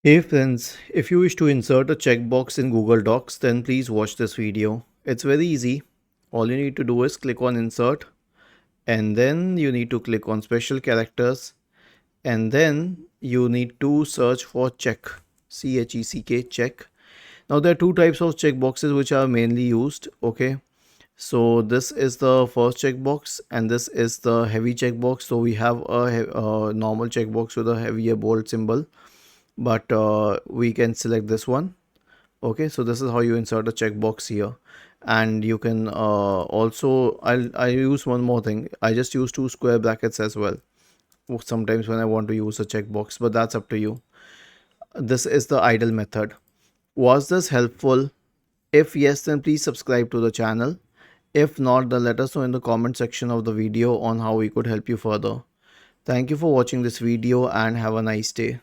Hey friends, if you wish to insert a checkbox in Google Docs, then please watch this video. It's very easy. All you need to do is click on insert, and then you need to click on special characters, and then you need to search for check. CHECK, check. Now there are two types of checkboxes which are mainly used. Okay. So this is the first checkbox and this is the heavy checkbox. So we have a normal checkbox with a heavier bold symbol, but we can select this one. Okay, so this is how you insert a checkbox here. And you can also, I use one more thing. I just use two square brackets as well sometimes when I want to use a checkbox, but that's up to you. This is the idle method. Was this helpful? If yes, then please subscribe to the channel. If not, then let us know in the comment section of the video on how we could help you further. Thank you for watching this video and have a nice day.